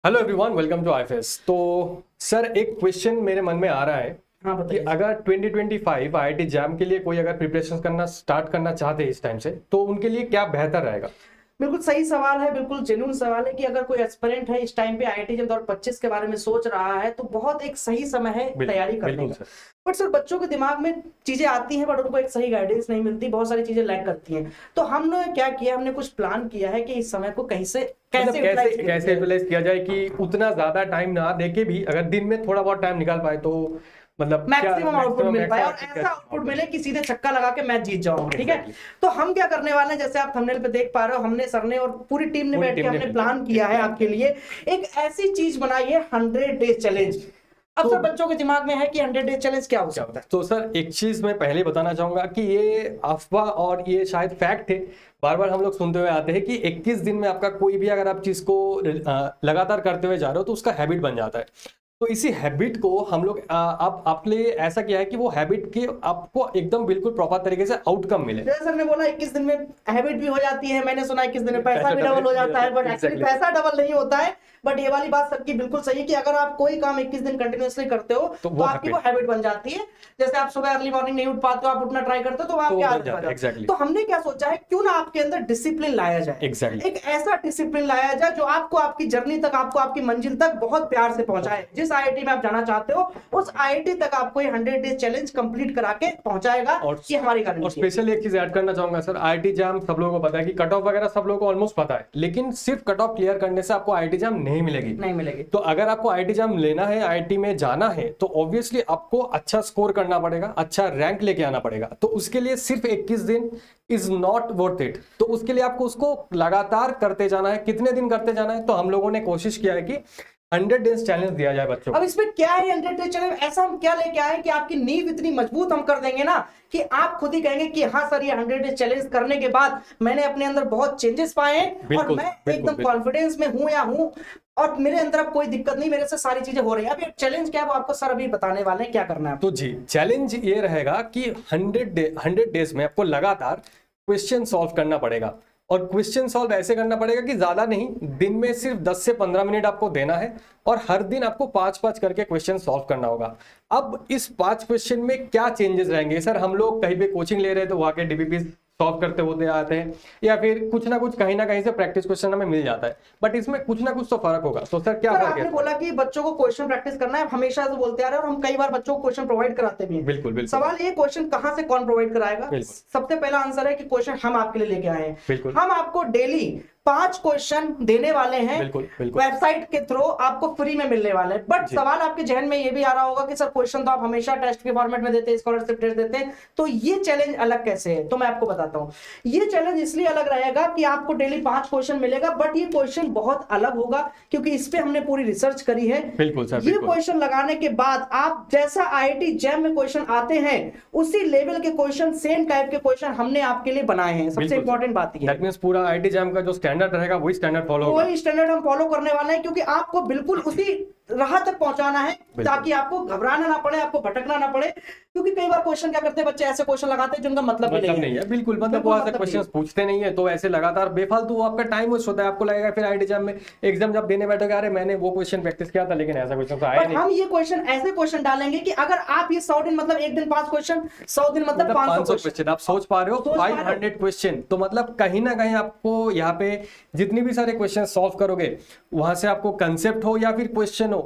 Hello everyone, welcome to IFS. तो sir, एक question मेरे मन में आ रहा है हाँ कि बताइए। अगर 2025 आईआईटी जैम के लिए कोई अगर प्रिपरेशन करना स्टार्ट करना चाहते हैं इस टाइम से, तो उनके लिए क्या बेहतर रहेगा? बिल्कुल सही सवाल है, बिल्कुल जेन्युइन सवाल है कि अगर कोई एस्पिरेंट है इस टाइम पे आईआईटी जब 2025 के बारे में सोच रहा है तो बहुत एक सही समय है तैयारी करने बिल्कुल का। सर। बट सर बच्चों के दिमाग में चीजें आती हैं बट उनको एक सही गाइडेंस नहीं मिलती, बहुत सारी चीजें लैग करती हैं। तो हमने क्या किया, हमने कुछ प्लान किया है कि इस समय को मतलब कैसे कैसे यूटिलाइज कैसे किया यूटिलाइज किया जाए कि उतना ज्यादा टाइम ना देके भी अगर दिन में थोड़ा बहुत टाइम निकाल पाए तो मतलब क्या मैक्सिमम आउटपुट मिल पाए और maximum ऐसा आउटपुट output मिले कि सीधे छक्का लगा के मैच जीत जाओ। ठीक है, Exactly. तो हम क्या करने वाले हैं, जैसे आप थंबनेल पे देख पा रहे हो, हमने सर ने और पूरी टीम ने पूरी बैठ के टीम ने हमने प्लान किया है आपके लिए। एक ऐसी चीज बनाई है 100 डेज चैलेंज। अब तो सर बच्चों के दिमाग में है कि 100 डेज चैलेंज क्या हो सकता है। तो सर, एक चीज मैं पहले बताना चाहूंगा कि ये अफवाह और ये शायद फैक्ट है। बार बार हम लोग सुनते हुए आते हैं कि 21 दिन में आपका कोई भी अगर आप चीज को लगातार करते हुए जा रहे हो तो उसका हैबिट बन जाता है। तो इसी हैबिट को हम लोग आप आपके लिए ऐसा किया है कि वो हैबिट की आपको एकदम बिल्कुल प्रॉपर तरीके से आउटकम मिले। जैसे सर ने बोला 21 दिन में हैबिट भी हो जाती है, मैंने सुना 21 दिन में पैसा भी डबल हो जाता है, बट एक्चुअली Exactly. पैसा डबल नहीं होता है। बट ये वाली बात सर की बिल्कुल सही है कि अगर आप कोई काम 21 दिन कंटिन्यूअसली करते हो तो तो वो आपकी वो habit- हैबिट बन जाती है। जैसे आप सुबह अर्ली मॉर्निंग नहीं उठ पाते हो, आप उठना ट्राई करते हो तो तो आपकी वो बन आदत जाता बन है। जाती है। एग्जैक्टली। तो हमने क्या सोचा है, क्यों ना आपके अंदर डिसिप्लिन लाया जाए। एग्जैक्टली। एक ऐसा डिसिप्लिन लाया जाए जो आपको आपकी जर्नी तक, आपको आपकी मंजिल तक बहुत प्यार से पहुंचाए। जिस आईआईटी में आप जाना चाहते हो उस आईआईटी तक आपको ये 100 डेज चैलेंज कंप्लीट करा के पहुंचाएगा। ये हमारी और गारंटी है। स्पेशली एक चीज ऐड करना चाहूंगा सर, आईआईटी जैम सब लोगों को पता है कि कट ऑफ वगैरह सब लोगों को ऑलमोस्ट पता है, लेकिन सिर्फ कट ऑफ क्लियर करने से आपको आईआईटी जैम नहीं मिलेगी। नहीं मिलेगी। तो अगर आपको आईआईटी जैम लेना है, आईआईटी में जाना है, तो ऑब्वियसली आपको अच्छा स्कोर करना पड़ेगा, अच्छा रैंक लेके आना पड़ेगा। तो उसके लिए सिर्फ 21 दिन इज नॉट वर्थ इट। तो उसके लिए आपको उसको लगातार करते जाना है। कितने दिन करते जाना है? तो हम लोगों ने कोशिश किया है कि 100 डेज चैलेंज दिया जाए बच्चों को। अब इसमें क्या है 100 डेज चैलेंज, ऐसा हम क्या लेके आए कि आपकी नींव इतनी मजबूत हम कर देंगे ना कि आप खुद ही कहेंगे कि हाँ सर, ये 100 डेज चैलेंज करने के बाद मैंने अपने अंदर बहुत चेंजेस पाए हैं और बिल्कुल, मैं बिल्कुल, एकदम बिल्कुल। कॉन्फिडेंस में हूं या हूं और मेरे अंदर अब कोई दिक्कत नहीं, मेरे से सारी चीजें हो रही है। अब ये चैलेंज क्या है वो आपको सर अभी बताने वाले हैं, क्या करना है। तो जी, चैलेंज ये रहेगा कि 100 डेज में आपको लगातार क्वेश्चन सॉल्व करना पड़ेगा। और क्वेश्चन सॉल्व ऐसे करना पड़ेगा कि ज्यादा नहीं, दिन में सिर्फ 10 से 15 मिनट आपको देना है और हर दिन आपको 5-5 करके क्वेश्चन सॉल्व करना होगा। अब इस 5 क्वेश्चन में क्या चेंजेस रहेंगे? सर, हम लोग कहीं पे कोचिंग ले रहे हैं तो वहां के डीबीपी सॉल्व करते होते आते हैं, या फिर कुछ ना कुछ कहीं ना कहीं से प्रैक्टिस क्वेश्चन हमें मिल जाता है, बट इसमें कुछ ना कुछ तो फर्क होगा। तो सर, क्या सर फर्क आपने है? बोला कि बच्चों को क्वेश्चन प्रैक्टिस करना है, हमेशा से बोलते आ रहे हैं और हम कई बार बच्चों को क्वेश्चन प्रोवाइड कराते भी हैं। बिल्कुल, बिल्कुल। सवाल ये, क्वेश्चन कहां से कौन प्रोवाइड कराएगा? बिल्कुल। सबसे पहला आंसर है कि क्वेश्चन हम आपके लिए लेके आए हैं। बिल्कुल। हम आपको डेली 5 क्वेश्चन देने वाले हैं। बिल्कुल, बिल्कुल। वेबसाइट के थ्रू आपको फ्री में मिलने वाले हैं। बट जी। सवाल आपके जहन में ये भी आ रहा होगा कि सर क्वेश्चन तो आप हमेशा टेस्ट के फॉर्मेट में देते हैं, स्कॉलरशिप टेस्ट देते हैं, तो ये चैलेंज अलग कैसे है? तो मैं आपको बताता हूं। ये चैलेंज इसलिए अलग रहेगा कि आपको डेली 5 क्वेश्चन मिलेगा, बट ये क्वेश्चन बहुत अलग होगा क्योंकि इस पे हमने पूरी रिसर्च करी है। बिल्कुल सर, ये बिल्कुल। क्वेश्चन लगाने के बाद आप जैसा आईआईटी जैम में क्वेश्चन आते हैं उसी लेवल के क्वेश्चन, सेम टाइप के क्वेश्चन हमने आपके लिए बनाए हैं। सबसे इंपॉर्टेंट बात ये दैट मींस पूरा आईआईटी जैम का जो स्टैंडर्ड रहेगा वही स्टैंडर्ड फॉलो होगा। वही स्टैंडर्ड हम फॉलो करने वाले हैं क्योंकि आपको बिल्कुल उसी राह तक पहुंचाना है ताकि आपको घबराना ना पड़े, आपको भटकना ना पड़े। क्योंकि कई बार क्वेश्चन क्या करते हैं बच्चे, ऐसे क्वेश्चन लगाते हैं जिनका मतलब नहीं है। बिल्कुल, मतलब वो ऐसे क्वेश्चंस पूछते नहीं है, तो ऐसे लगातार बेफालतू वो आपका टाइम वेस्ट होता है। आपको लगेगा फिर आईआईटी जैम में एग्जाम जब देने बैठोगे, अरे मैंने वो क्वेश्चन प्रैक्टिस किया था लेकिन ऐसा क्वेश्चन तो आया नहीं। हम ये क्वेश्चन ऐसे क्वेश्चन डालेंगे कि अगर आप ये 100 दिन मतलब एक दिन 5 क्वेश्चन, 100 दिन मतलब 500 क्वेश्चन आप सोच पा रहे हो, 500 क्वेश्चन। तो मतलब कहीं ना कहीं आपको यहाँ पे जितनी भी सारे क्वेश्चन सॉल्व करोगे, वहां से आपको कंसेप्ट हो या फिर क्वेश्चन हो,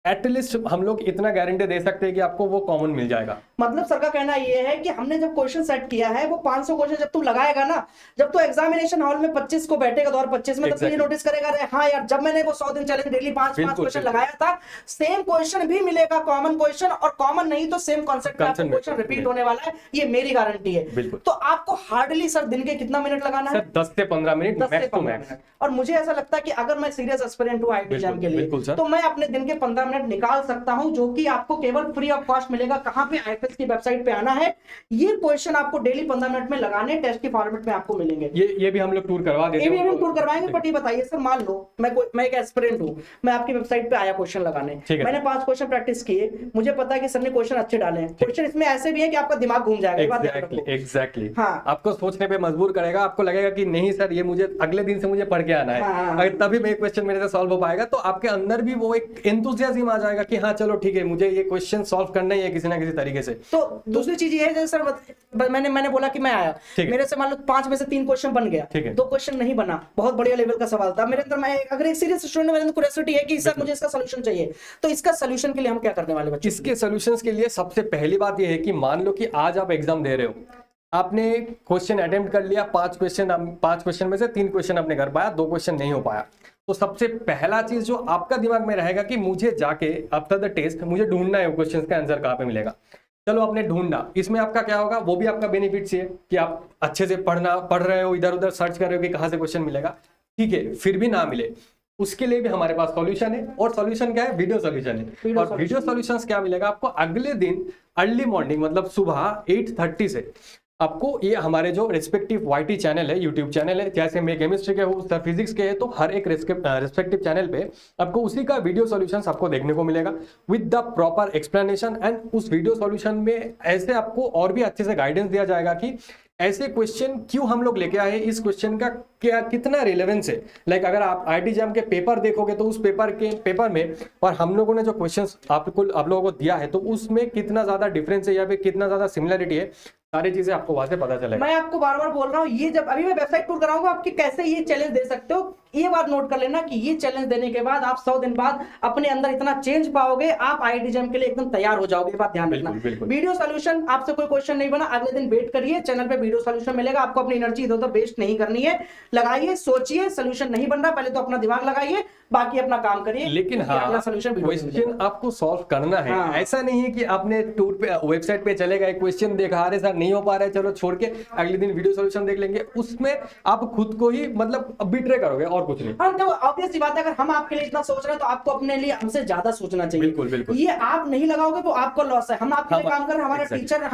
एटलीस्ट हम लोग इतना गारंटी दे सकते हैं कि आपको वो कॉमन मिल जाएगा। मतलब सर का कहना ये है कि हमने जब क्वेश्चन सेट किया है वो 500 क्वेश्चन जब तू लगाएगा ना, जब तो एग्जामिनेशन हॉल में 25 को बैठेगा 2025 में, तब तो ये नोटिस करेगा, अरे हाँ यार, जब मैंने वो 100 दिन चैलेंज डेली 5 क्वेश्चन लगाया था, सेम क्वेश्चन भी मिलेगा, कॉमन क्वेश्चन, और कॉमन नहीं तो सेम कॉन्सेप्ट का क्वेश्चन रिपीट होने वाला है। ये मेरी गारंटी है। तो आपको हार्डली सर दिन के कितना मिनट लगाना है? 10 से 15 मिनट मैक्स टू मैक्स। और मुझे ऐसा लगता है कि अगर मैं सीरियस एस्पिरेंट हूं आईआईटी जैम के लिए, तो मैं अपने दिन के 15 मिनट निकाल सकता हूं, जो कि आपको केवल फ्री ऑफ कॉस्ट मिलेगा। कहां पे? IFS की वेबसाइट पे आना है। ये क्वेश्चन आपको डेली 15 मिनट में लगाने, टेस्ट के फॉर्मेट में आपको मिलेंगे। ये भी हम लोग टूर करवा देते ये भी हैं हम टूर करवाएंगे। बट ये बताइए सर, मान लो मैं एक एस्पिरेंट हूं, मैं आपकी वेबसाइट पे आया क्वेश्चन लगाने, मैंने 5 क्वेश्चन प्रैक्टिस किए, मुझे पता है कि सर ने क्वेश्चन अच्छे डाले हैं। क्वेश्चन इसमें ऐसे भी है कि आपका दिमाग घूम जाएगा। एग्जैक्टली हाँ, आपको सोचने पे मजबूर करेगा। आपको लगेगा कि नहीं सर, ये मुझे अगले दिन से मुझे पढ़ के आना है। हाँ, अगर तभी मैं क्वेश्चन मेरे से सॉल्व हो पाएगा, तो आपके अंदर भी वो एक एंथुसियाज्म आ जाएगा कि हाँ चलो ठीक है, मुझे ये क्वेश्चन सॉल्व करना ही है किसी ना किसी तरीके से। तो दूसरी चीज ये है, जैसे सर मैंने बोला कि मैं आया, मेरे से मान लो 5 में से 3 क्वेश्चन बन गया, 2 क्वेश्चन नहीं बना, बहुत बढ़िया लेवल का सवाल था मेरे अंदर। मैं अगर एक सीरियस स्टूडेंट मेरे अंदर क्यूरियोसिटी है कि सर मुझे इसका सॉल्यूशन चाहिए, तो इसका सॉल्यूशन के लिए हम क्या करने वाले बच्चे? इसके सॉल्यूशंस के लिए सबसे पहली बात ये है कि मान लो कि आज आप एग्जाम दे रहे हो, आपने क्वेश्चन अटेम्प्ट कर लिया, 5 क्वेश्चन में से 3 क्वेश्चन आपने कर पाया, 2 क्वेश्चन नहीं हो पाया। तो सबसे पहला चीज जो आपका दिमाग में रहेगा कि मुझे जाके आफ्टर द टेस्ट मुझे ढूंढना है क्वेश्चन का आंसर कहाँ पे मिलेगा। चलो आपने ढूंढा, इसमें आपका क्या होगा, वो भी आपका बेनिफिट है कि आप अच्छे से पढ़ रहे हो, इधर उधर सर्च कर रहे हो कि कहाँ से क्वेश्चन मिलेगा। ठीक है, फिर भी ना मिले, उसके लिए भी हमारे पास सॉल्यूशन है। और सॉल्यूशन क्या है? वीडियो सॉल्यूशन है। और वीडियो सॉल्यूशंस क्या मिलेगा आपको? अगले दिन अर्ली मॉर्निंग, मतलब सुबह 8:30 से आपको ये हमारे जो रिस्पेक्टिव YT चैनल है, यूट्यूब चैनल है, जैसे मैं केमिस्ट्री के हूँ, सर फिजिक्स के है, तो हर एक रिस्पेक्टिव चैनल पे आपको उसी का वीडियो सॉल्यूशंस आपको देखने को मिलेगा with the proper explanation. And उस वीडियो सॉल्यूशन में ऐसे आपको और भी अच्छे से गाइडेंस दिया जाएगा कि ऐसे क्वेश्चन क्यों हम लोग लेके आए, इस क्वेश्चन का क्या कितना रिलेवेंस है। लाइक अगर आप IIT JAM के पेपर देखोगे तो उस पेपर में और हम लोगों ने जो क्वेश्चंस आप लोगों को दिया है, तो उसमें कितना ज्यादा डिफरेंस है या फिर कितना ज्यादा सिमिलरिटी है, सारी चीजें आपको वहां से पता चलेगा। मैं आपको बार बार बोल रहा हूँ, ये जब अभी मैं वेबसाइट टूर कराऊंगा आपकी, कैसे ये चैलेंज दे सकते हो, ये बात नोट कर लेना कि ये चैलेंज देने के बाद आप 100 दिन बाद अपने अंदर इतना चेंज पाओगे, आप IIT JAM के लिए एकदम तैयार हो जाओगे। बात ध्यान रखना। वीडियो सॉल्यूशन, आपसे कोई क्वेश्चन नहीं बना, अगले दिन वेट करिए, चैनल पे वीडियो सॉल्यूशन मिलेगा। आपको अपनी एनर्जी इधर उधर वेस्ट नहीं करनी है, लगाइए, सोचिए, सॉल्यूशन नहीं बन रहा पहले तो अपना दिमाग लगाइए, बाकी अपना काम करिए। लेकिन हाँ, क्वेश्चन आपको सॉल्व करना है। ऐसा नहीं है कि आपने टूर पे वेबसाइट पे चले गए, क्वेश्चन देखा, अरे सर नहीं हो पा रहा है, चलो छोड़ के अगले दिन वीडियो सॉल्यूशन देख लेंगे, उसमें आप खुद को ही मतलब बिट्रे करोगे और कुछ नहीं। हाँ, तो ऑब्वियस सी बात है, अगर हम आपके लिए इतना सोच रहे हैं तो आपको अपने लिए हमसे ज्यादा सोचना चाहिए। बिल्कुल बिल्कुल। ये आप नहीं लगाओगे तो आपको लॉस है। हम आपके लिए काम कर रहे हैं, हमारा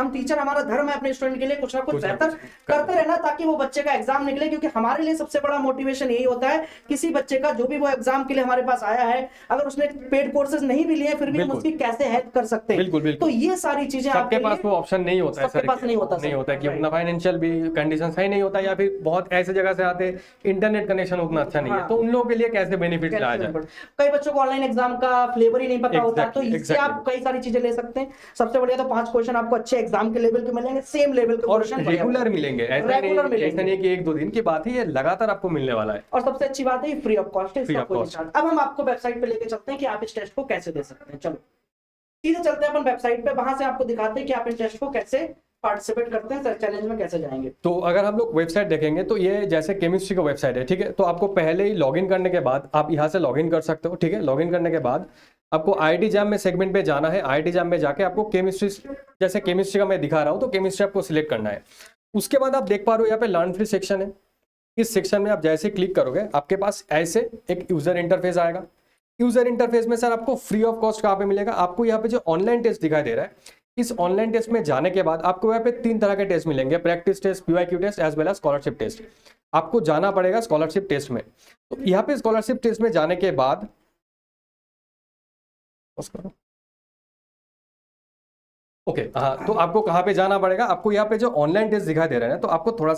टीचर हमारा धर्म है अपने स्टूडेंट के लिए कुछ ना कुछ बेहतर करते रहना, ताकि वो बच्चे का एग्जाम निकले। क्योंकि हमारे लिए सबसे बड़ा मोटिवेशन यही होता है, किसी बच्चे का जो भी वो एग्जाम के लिए हमारे पास आया है, अगर उसने पेड कोर्सेज नहीं भी लिए फिर भी हम उसकी कैसे हेल्प कर सकते हैं। बिल्कुल बिल्कुल। तो ये सारी चीजें आपके पास वो ऑप्शन नहीं होता है, सबके पास नहीं होता कि उतना फाइनेंशियल भी कंडीशन सही नहीं होता, या फिर बहुत ऐसे जगह से आते इंटरनेट कनेक्शन उतना अच्छा नहीं है, तो उन लोगों के लिए कैसे बेनिफिट लाया जाए। कई बच्चों को ऑनलाइन एग्जाम का फ्लेवर ही नहीं पता होता, तो इससे आप कई सारी चीजें ले सकते हैं। सबसे बढ़िया तो 5 क्वेश्चन आपको अच्छे एग्जाम के लेवल के मिलेंगे, सेम लेवल के और रेगुलर मिलेंगे। ऐसा नहीं कि 1-2 दिन की बात है, ये लगातार आपको मिलने वाला है। और सबसे अच्छी बात है फ्री ऑफ कॉस्ट है, इसका कोई चार्ज। अब हम आपको वेबसाइट पे लेके चलते हैं कि आप इस टेस्ट को कैसे दे सकते हैं। चलो सीधे चलते हैं अपन वेबसाइट पे, वहां से आपको दिखाते हैं कि आप इस टेस्ट को कैसे पार्टिसिपेट करते हैं, सर चैलेंज में कैसे जाएंगे। तो अगर हम लोग वेबसाइट देखेंगे तो ये जैसे केमिस्ट्री का वेबसाइट है, ठीक है। तो आपको पहले ही लॉगिन करने के बाद आप यहाँ से लॉगिन कर सकते हो, ठीक है। लॉगिन करने के बाद आपको IIT JAM में सेगमेंट पे जाना है। IIT JAM में जाके आपको केमिस्ट्री, जैसे केमिस्ट्री का मैं दिखा रहा हूँ, तो केमिस्ट्री आपको सिलेक्ट करना है। उसके बाद आप देख पा रहे हो यहाँ पे लर्न फ्री सेक्शन है। इस सेक्शन में आप जैसे क्लिक करोगे आपके पास ऐसे एक यूजर इंटरफेस आएगा। यूजर इंटरफेस में सर आपको फ्री ऑफ कॉस्ट कहाँ पे मिलेगा, आपको यहाँ पे जो ऑनलाइन टेस्ट दिखाई दे रहा है, इस ऑनलाइन टेस्ट में जाने के बाद आपको यहाँ पे 3 तरह के टेस्ट मिलेंगे, practice test, PYQ test as well as scholarship test. आपको जाना पड़ेगा स्कॉलरशिप टेस्ट में। तो यहाँ पे स्कॉलरशिप टेस्ट में जाने के बाद ओके हाँ, तो आपको कहाँ पे जाना पड़ेगा, आपको यहाँ पे जो ऑनलाइन टेस्ट दिखाई दे रहे हैं, तो आपको थोड़ा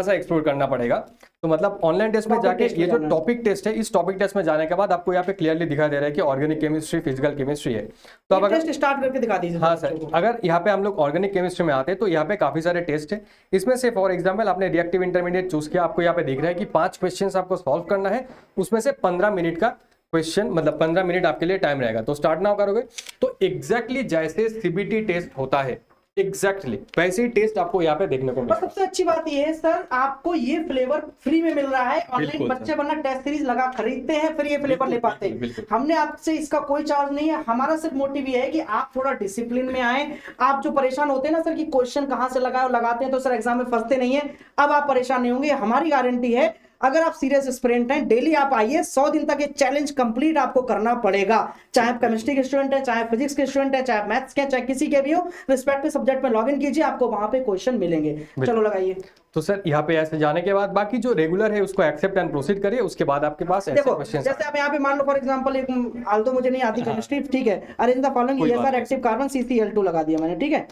सा एक्सप्लोर करना पड़ेगा। तो मतलब ऑनलाइन टेस्ट में जाके ये जो टॉपिक टेस्ट है, इस टॉपिक टेस्ट में जाने के बाद आपको यहाँ पे क्लियरली दिखाई दे रहा है कि ऑर्गेनिक केमिस्ट्री, फिजिकल केमिस्ट्री है। तो अब अगर स्टार्ट करके दिखा दीजिए। हाँ सर, अगर यहाँ पे हम लोग ऑर्गेनिक केमिस्ट्री में आते हैं तो यहाँ पे काफी सारे टेस्ट है। इसमें से फॉर एग्जाम्पल आपने रिएक्टिव इंटरमीडिएट चूज किया, आपको यहाँ पे दिख रहा है कि 5 क्वेश्चन आपको सॉल्व करना है, उसमें से 15 मिनट का क्वेश्चन, मतलब 15 मिनट आपके लिए टाइम रहेगा। तो स्टार्ट नाउ करोगे तो एग्जैक्टली जैसे CBT टेस्ट होता है एग्जैक्टली वैसे ही टेस्ट आपको यहाँ पे देखने को मिलेगा। सबसे अच्छी बात ये है सर, आपको ये फ्लेवर फ्री में मिल रहा है। ऑनलाइन बच्चे वरना टेस्ट सीरीज लगा खरीदते हैं, फिर ये फ्लेवर ले पाते हैं। हमने आपसे इसका कोई चार्ज नहीं है, हमारा सिर्फ मोटिव ये है कि आप थोड़ा डिसिप्लिन में आए। आप जो परेशान होते हैं ना सर कि क्वेश्चन कहाँ से लगाए, लगाते हैं तो सर एग्जाम में फंसते नहीं है, अब आप परेशान नहीं होंगे, हमारी गारंटी है। अगर आप सीरियस एस्पिरेंट हैं, डेली आप आइए, 100 दिन तक ये चैलेंज कंप्लीट आपको करना पड़ेगा। चाहे आप केमिस्ट्री के स्टूडेंट हैं, चाहे फिजिक्स के स्टूडेंट हैं, चाहे आप मैथ्स के, चाहे किसी के भी हो, रिस्पेक्टिव सब्जेक्ट में लॉगिन कीजिए, आपको वहां पे क्वेश्चन मिलेंगे। चलो लगाइए। तो सर यहाँ पे ऐसे जाने के बाद बाकी जो रेगुलर है उसको एक्सेप्ट एंड प्रोसीड करिए, उसके बाद आपके पास ऐसे देखो क्वेश्चन। जैसे आप यहाँ पे मान लो फॉर एग्जांपल, एक आल्दो मुझे नहीं आती केमिस्ट्री, ठीक है, arrange the following ESR active carbon CCl2 लगा दिया मैंने, ठीक है।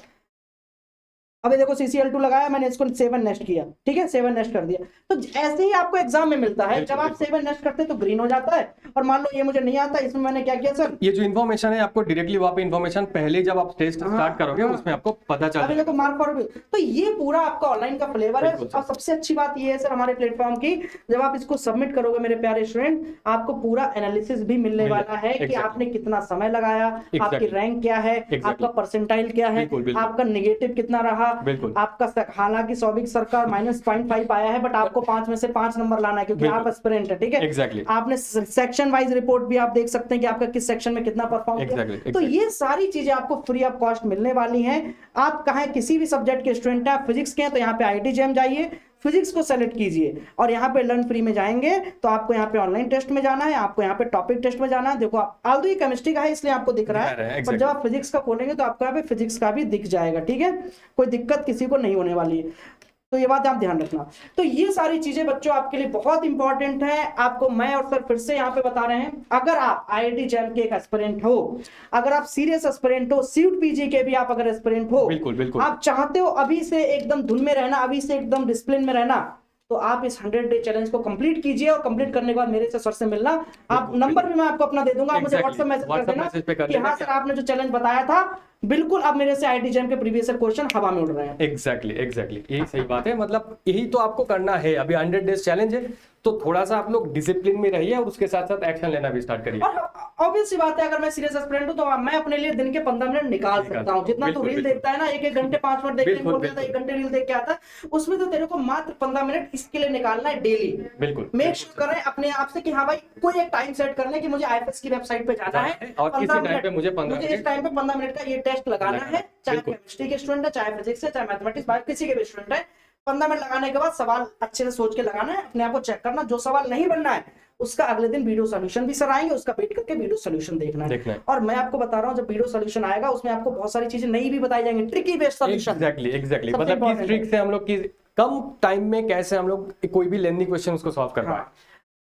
अभी देखो CCl2 लगाया मैंने, इसको 7 नेस्ट किया, ठीक है, 7 नेस्ट कर दिया। तो ऐसे ही आपको एग्जाम में मिलता है, जब आप 7 नेस्ट करते हैं तो ग्रीन हो जाता है। और मान लो ये मुझे नहीं आता, इसमें मैंने क्या किया सर, ये जो इन्फॉर्मेशन है आपको डायरेक्टली वहाँ पे इन्फॉर्मेशन पहले जब आप टेस्ट स्टार्ट करोगे उसमें आपको पता चल अभी देखो मार्क फॉर, तो ये पूरा आपका ऑनलाइन का फ्लेवर है। और सबसे अच्छी बात ये है सर हमारे प्लेटफॉर्म की, जब आप इसको सबमिट करोगे मेरे प्यारे स्टूडेंट, आपको पूरा एनालिसिस भी मिलने वाला है कि आपने कितना समय लगाया, आपकी रैंक क्या है, आपका परसेंटाइल क्या है, आपका नेगेटिव कितना रहा, आपका हालांकि सौभिक सर का -0.5 आया है, बट आपको 5 में से 5 नंबर लाना है क्योंकि आप एस्पिरेंट है, ठीक है। Exactly. आपने सेक्शन वाइज रिपोर्ट भी आप देख सकते हैं कि आपका किस सेक्शन में कितना परफॉर्म किया। तो ये सारी चीजें आपको फ्री ऑफ कॉस्ट मिलने वाली हैं। आप कहाँ किसी भी सब्जेक्ट के स्टूडेंट हैं, आप फिजिक्स के हैं तो यहाँ पे IIT JAM जाइए, फिजिक्स को सेलेक्ट कीजिए और यहाँ पे लर्न फ्री में जाएंगे तो आपको यहाँ पे ऑनलाइन टेस्ट में जाना है, आपको यहाँ पे टॉपिक टेस्ट में जाना है। देखो ऑल्दो ये केमिस्ट्री का है इसलिए आपको दिख रहा है, पर जब आप फिजिक्स का खोलेंगे तो आपको यहाँ पे फिजिक्स का भी दिख जाएगा, ठीक है। कोई दिक्कत किसी को नहीं होने वाली है, तो ये बात आप ध्यान रखना। तो ये सारी चीजें बच्चों आपके लिए बहुत इंपॉर्टेंट है। आपको मैं और सर फिर से यहाँ पे बता रहे हैं, अगर आप IIT JAM के एक एस्पिरेंट हो, अगर आप सीरियस एस्पिरेंट हो, सीयूट पीजी के भी आप अगर एस्पिरेंट हो, बिल्कुल आप चाहते हो अभी से एकदम धुन में रहना, अभी से एकदम डिसिप्लिन में रहना, तो आप इस 100 डे चैलेंज को कंप्लीट कीजिए और कंप्लीट करने के बाद मेरे से सर से मिलना। आप नंबर भी मैं आपको अपना दे दूंगा, आप मुझे व्हाट्सएप मैसेज कर देना कि हाँ सर आपने जो चैलेंज बताया था बिल्कुल, अब मेरे से IIT JAM के प्रीवियस क्वेश्चन हवा में उड़ रहे हैं। एग्जैक्टली यही सही बात है। मतलब यही तो आपको करना है। अभी 100 डेज चैलेंज है तो थोड़ा सा आप लोग डिसिप्लिन में रहिए और उसके साथ साथ एक्शन लेना भी स्टार्ट करिए। और ऑब्वियस सी बात है, अगर मैं सीरियस एस्पिरेंट हूं तो मैं अपने लिए दिन के 15 मिनट निकाल सकता हूं। जितना तू रील देखता है ना, एक घंटे 5 मिनट देखने को बोलता है, 1 घंटे रील देख के आता है, उसमें तो तेरे को मात्र 15 मिनट इसके लिए निकालना है डेली। बिल्कुल मेक श्योर करें अपने आप से कि हाँ भाई कोई एक टाइम सेट कर ले कि मुझे IFS की वेबसाइट पे जाना है और किसी टाइम पे मुझे इस टाइम पे 15 मिनट का ये टेस्ट लगाना है, चाहे केमिस्ट्री के स्टूडेंट है, चाहे फिजिक्स है, चाहे मैथमेटिक्स बायो किसी के भी स्टूडेंट है। 15 मिनट लगाने के बाद सवाल अच्छे से सोच के लगाना है, अपने आप को चेक करना, जो सवाल नहीं बनना है उसका अगले दिन वीडियो सॉल्यूशन भी सर आएंगे, उसका वेट करके वीडियो सॉल्यूशन देखना है। और मैं आपको बता रहा हूं जब वीडियो सॉल्यूशन आएगा उसमें आपको बहुत सारी चीजें नई भी बताई जाएंगी, ट्रिकी बेस्ड सॉल्यूशन। एग्जैक्टली मतलब किस ट्रिक से हम लोग की कम टाइम में कैसे हम लोग कोई भी लेंथी क्वेश्चन उसको सॉल्व कर पाए।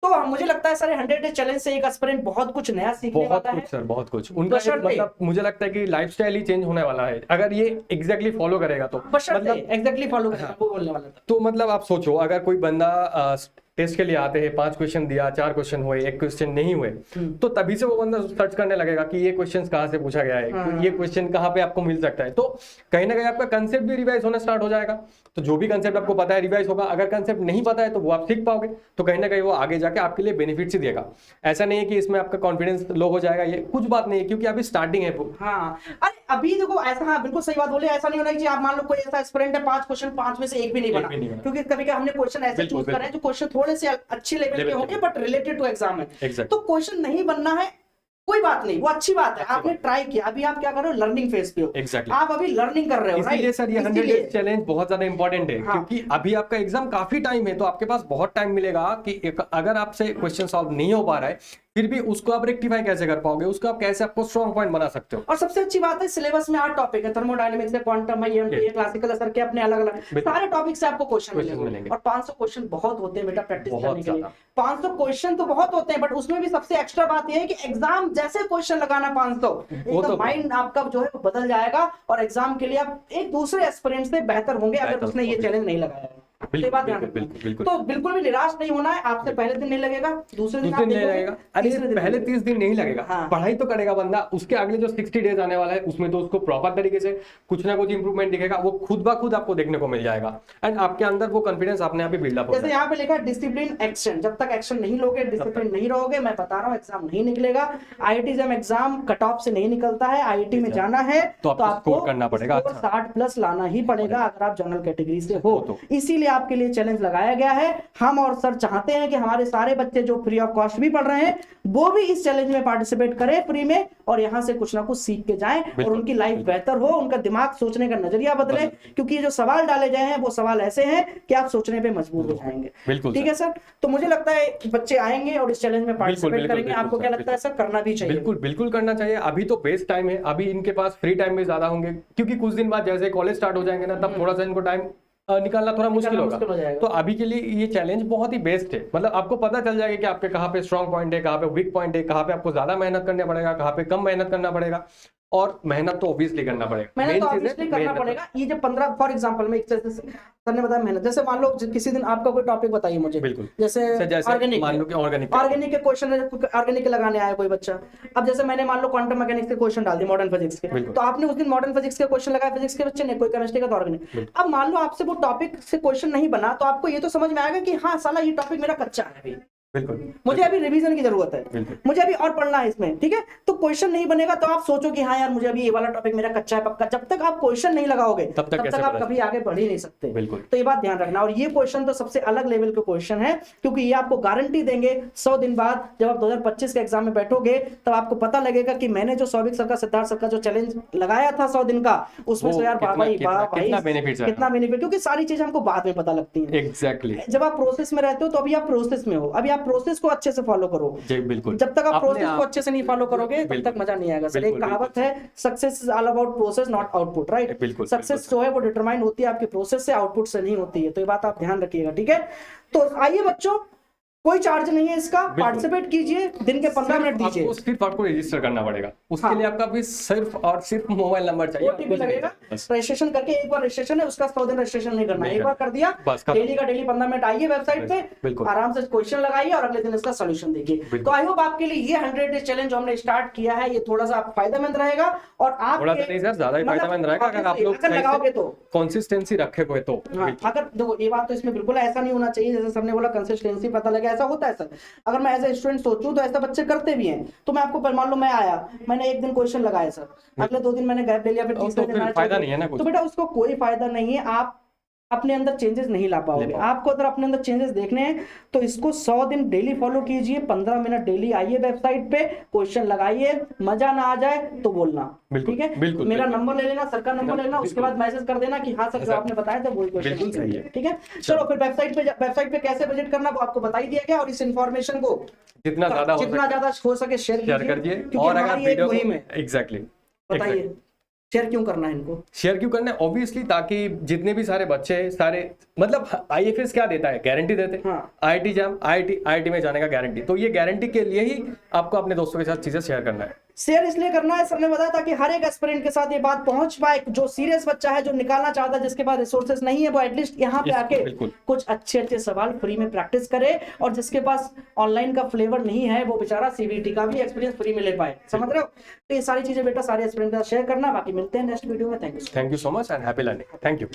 तो मुझे लगता है सर 100 डे चैलेंज से एक एस्पिरेंट बहुत कुछ नया सीखने वाला है। सर बहुत कुछ उनका मतलब मुझे लगता है कि लाइफस्टाइल ही चेंज होने वाला है अगर ये एग्जैक्टली फॉलो करेगा तो। मतलब एग्जैक्टली फॉलो करेगा वो बोलने वाला था। तो मतलब आप सोचो अगर कोई बंदा टेस्ट के लिए आते हैं, 5 क्वेश्चन दिया, 4 क्वेश्चन हुए, 1 क्वेश्चन नहीं हुए, तो तभी से वो बंदा सर्च करने लगेगा कि ये क्वेश्चन कहाँ से पूछा गया है, ये क्वेश्चन कहाँ पे आपको मिल सकता है। तो कहीं ना कहीं आपका कंसेप्ट भी रिवाइज होना स्टार्ट हो जाएगा। तो जो भी कंसेप्ट आपको पता है रिवाइज होगा, अगर कंसेप्ट नहीं पता है तो वो आप सीख पाओगे, तो कहीं ना कहीं वो आगे जाके आपके लिए बेनिफिट्स ही देगा। ऐसा नहीं है कि इसमें आपका कॉन्फिडेंस लो हो जाएगा, ये कुछ बात नहीं है क्योंकि अभी स्टार्टिंग है। हाँ अरे अभी देखो ऐसा, हाँ बिल्कुल सही बात बोले, ऐसा नहीं होना चाहिए आप मान लो कोई ऐसा एस्पिरेंट है 5 क्वेश्चन 5 में से एक भी नहीं बना, क्योंकि कभी हमने क्वेश्चन ऐसे चूज करे हैं जो क्वेश्चन थोड़े से अच्छी लेवल के होंगे बट रिलेटेड टू एग्जाम है। तो क्वेश्चन नहीं बनना है कोई बात नहीं, वो अच्छी बात है, आपने ट्राई किया, अभी आप क्या कर रहे हो लर्निंग फेज पे हो, आप अभी लर्निंग कर रहे हो। इसीलिए सर ये 100 डेज चैलेंज बहुत ज्यादा इंपॉर्टेंट है। क्योंकि अभी आपका एग्जाम काफी टाइम है तो आपके पास बहुत टाइम मिलेगा कि अगर आपसे क्वेश्चन सॉल्व नहीं हो पा रहा है फिर भी उसको आप रेक्टिफाई कैसे कर पाओगे, उसको आप कैसे आपको स्ट्रॉन्ग पॉइंट बना सकते हो। और सबसे अच्छी बात है सिलेबस में 8 टॉपिक है, थर्मोडायनेमिक्स है, क्वांटम है, EMT है, क्लासिकल असर के अपने अलग अलग सारे टॉपिक से आपको क्वेश्चन मिलेंगे। और 500 क्वेश्चन बहुत होते हैं बेटा प्रैक्टिस करने के लिए, 500 क्वेश्चन तो बहुत होते हैं, बट उसमें भी सबसे एक्स्ट्रा बात यह है कि एग्जाम जैसे क्वेश्चन लगाना 500 एकदम माइंड आपका जो है वो बदल जाएगा और एग्जाम के लिए आप एक दूसरे एस्पिरेंट से बेहतर होंगे अगर उसने ये चैलेंज नहीं लगाया है। बिल्कुल। तो बिल्कुल भी निराश नहीं होना है, आपसे पहले दिन नहीं लगेगा, दूसरे दिन नहीं लगेगा, अरे पहले 30 दिन नहीं लगेगा। पढ़ाई तो करेगा बंदा, उसके अगले जो 60 डेज आने वाला है उसमें तो उसको प्रॉपर तरीके से कुछ ना कुछ इंप्रूवमेंट दिखेगा, वो खुद ब खुद आपको देखने को मिल जाएगा एंड आपके अंदर वो कॉन्फिडेंस अपने आप ही बिल्डअप होगा। जैसे यहाँ पे लिखा है डिसिप्लिन एक्शन, जब तक एक्शन नहीं लोगे, डिसिप्लिन नहीं रहोगे, मैं बता रहा हूँ एग्जाम नहीं निकलेगा। IIT JAM exam cut off से नहीं निकलता है, IIT में जाना है तो आपको करना पड़ेगा, 60 प्लस लाना ही पड़ेगा अगर आप जनरल कैटेगरी से हो। इसीलिए आपके लिए चैलेंज लगाया गया है। हम और सर चाहते हैं कि हमारे सारे बच्चे जो फ्री ऑफ कॉस्ट भी पढ़ रहे हैं वो भी इस चैलेंज में पार्टिसिपेट करें फ्री में, और यहाँ से कुछ ना कुछ सीख के जाएं और उनकी लाइफ बेहतर हो, उनका दिमाग सोचने का नजरिया बदले, क्योंकि ये जो सवाल डाले गए हैं वो सवाल ऐसे हैं कि आप सोचने पे मजबूर हो जाएंगे। ठीक है सर, तो मुझे लगता है बच्चे आएंगे और इस चैलेंज में पार्टिसिपेट करेंगे। आपको क्या लगता है सर, करना भी चाहिए? बिल्कुल बिल्कुल करना चाहिए। अभी तो बेस्ट टाइम है, अभी इनके पास फ्री टाइम भी ज्यादा होंगे, क्योंकि कुछ दिन बाद जैसे कॉलेज स्टार्ट हो जाएंगे ना, तब थोड़ा सा इनको टाइम निकालना थोड़ा मुश्किल होगा। तो अभी के लिए ये चैलेंज बहुत ही बेस्ट है। मतलब आपको पता चल जाएगा कि आपके कहाँ पे स्ट्रॉन्ग पॉइंट है, कहाँ पे वीक पॉइंट है, कहाँ पे आपको ज्यादा मेहनत करना पड़ेगा, कहाँ पे कम मेहनत करना पड़ेगा, और मेहनत तो ऑब्वियसली करना पड़ेगा। मेहनत तो ऑब्वियसली करना पड़ेगा। ये जो 15 फॉर एग्जांपल में सर ने बताया मेहनत, जैसे मान लो किसी दिन आपका कोई टॉपिक बताइए मुझे, बिल्कुल जैसे ऑर्गेनिक, मान लो कि ऑर्गेनिक के क्वेश्चन, ऑर्गेनिक लगाने आया कोई बच्चा। अब जैसे मैंने मान लो क्वांटम मैकेनिक्स के क्वेश्चन डाल दिए, मॉडर्न फिजिक्स के, तो आपने उस दिन मॉडर्न फिजिक्स के क्वेश्चन लगाया, फिजिक्स के बच्चे ने, कोई केमिस्ट्री का तो ऑर्गेनिक। अब मान लो आपसे वो टॉपिक से क्वेश्चन नहीं बना, तो आपको ये तो समझ में आएगा कि हाँ साला ये टॉपिक मेरा कच्चा है अभी, बिल्कुल मुझे अभी रिवीजन की जरूरत है, मुझे अभी और पढ़ना है इसमें। ठीक है, तो क्वेश्चन नहीं बनेगा तो आप सोचो कि हाँ यार मुझे अभी ये वाला टॉपिक मेरा कच्चा है पक्का। जब तक आप क्वेश्चन नहीं लगाओगे तब तक आप कभी आगे बढ़ ही नहीं सकते। तो ये बात ध्यान रखना। और ये क्वेश्चन तो सबसे अलग लेवल के क्वेश्चन है, क्योंकि ये आपको गारंटी देंगे 100 दिन बाद जब आप 2025 के एग्जाम में बैठोगे तब आपको पता लगेगा कि मैंने जो सौभिक सर का, सिद्धार्थ सर का जो चैलेंज लगाया था 100 दिन का, उसमें से यार कितना बेनिफिट, क्योंकि सारी चीजें हमको बाद में पता लगती है। एग्जैक्टली, जब आप प्रोसेस में रहते हो तो अभी आप प्रोसेस में हो, अभी आप प्रोसेस को अच्छे से फॉलो करो। बिल्कुल, जब तक आप प्रोसेस को अच्छे से नहीं फॉलो करोगे तब तक मजा नहीं आएगा। सर एक कहावत है, success is all about process not output, right? Success जो है वो डिटरमाइन होती है आपकी प्रोसेस से, आउटपुट से नहीं होती है। तो ये बात आप ध्यान रखिएगा। ठीक है, तो आइए बच्चों, कोई चार्ज नहीं है इसका, पार्टिसिपेट कीजिए, दिन के 15 मिनट दीजिए। सिर्फ आपको रजिस्टर करना पड़ेगा, उसके लिए आपका भी सिर्फ और सिर्फ मोबाइल नंबर चाहिए, ओटीपी लगेगा। रजिस्ट्रेशन करके, एक बार रजिस्ट्रेशन है उसका 100 दिन रजिस्ट्रेशन नहीं करना है, एक बार कर दिया, डेली का डेली 15 मिनट आइए वेबसाइट पे, आराम से क्वेश्चन लगाइए और अगले दिन इसका सोल्यूशन देखिए। तो आई होप आपके लिए ये 100 डे चैलेंज जो हमने स्टार्ट किया है ये थोड़ा सा फायदेमंद रहेगा, और आप थोड़ा सा नहीं सर, ज्यादा ही फायदेमंद रहेगा अगर आप लोग लगाओगे तो, कंसिस्टेंसी रखे हुए तो। अगर देखो ये बात तो इसमें बिल्कुल ऐसा नहीं होना चाहिए, जैसे सर ने बोला कंसिस्टेंसी पता लगे, ऐसा होता है सर। अगर मैं एज ए स्टूडेंट सोचूं तो ऐसा बच्चे करते भी हैं। तो मैं आपको मान लो मैं आया, मैंने एक दिन क्वेश्चन लगाया सर, अगले 2 दिन मैंने गैप ले लिया, फिर तीसरे दिन फायदा नहीं है ना, तो बेटा उसको कोई फायदा नहीं है। आप अपने अंदर चेंजेस नहीं ला पाओगे। आपको अगर अपने अंदर चेंजेस देखने हैं तो इसको 100 दिन डेली फॉलो कीजिए, 15 मिनट डेली आइए वेबसाइट पे, क्वेश्चन लगाइए, मजा ना आ जाए तो बोलना, ठीक है? मेरा नंबर ले लेना, सर का नंबर ले लेना, उसके बाद मैसेज कर देना कि हाँ सर जो आपने बताया था वही क्वेश्चन सही है। ठीक है, चलो फिर वेबसाइट पे कैसे विजिट करना वो आपको बता ही दिया गया, और इस इन्फॉर्मेशन को जितना ज्यादा हो सके शेयर करिए, और अगर वीडियो में एग्जैक्टली बताइए शेयर क्यों करना है इनको, शेयर क्यों करना है? ऑब्वियसली ताकि जितने भी सारे बच्चे सारे, मतलब आईएफएस क्या देता है, गारंटी देते हैं। आईआईटी जैम, आईआईटी में जाने का गारंटी, तो ये गारंटी के लिए ही आपको अपने दोस्तों के साथ चीजें शेयर करना है। शेयर इसलिए करना है, सर ने बताया ताकि हर एक एस्पिरेंट के साथ ये बात पहुंच पाए, जो सीरियस बच्चा है, जो निकालना चाहता है, जिसके पास रिसोर्सेज नहीं है, वो एटलीस्ट यहाँ पे आके कुछ अच्छे सवाल फ्री में प्रैक्टिस करे, और जिसके पास ऑनलाइन का फ्लेवर नहीं है वो बेचारा सीबीटी का भी एक्सपीरियंस फ्री में ले पाए। समझ रहे हो? तो ये सारी चीजें बेटा सारे एस्पिरेंट के साथ शेयर करना। बाकी मिलते हैं नेक्स्ट वीडियो में। Thank you so much and happy learning. Thank you.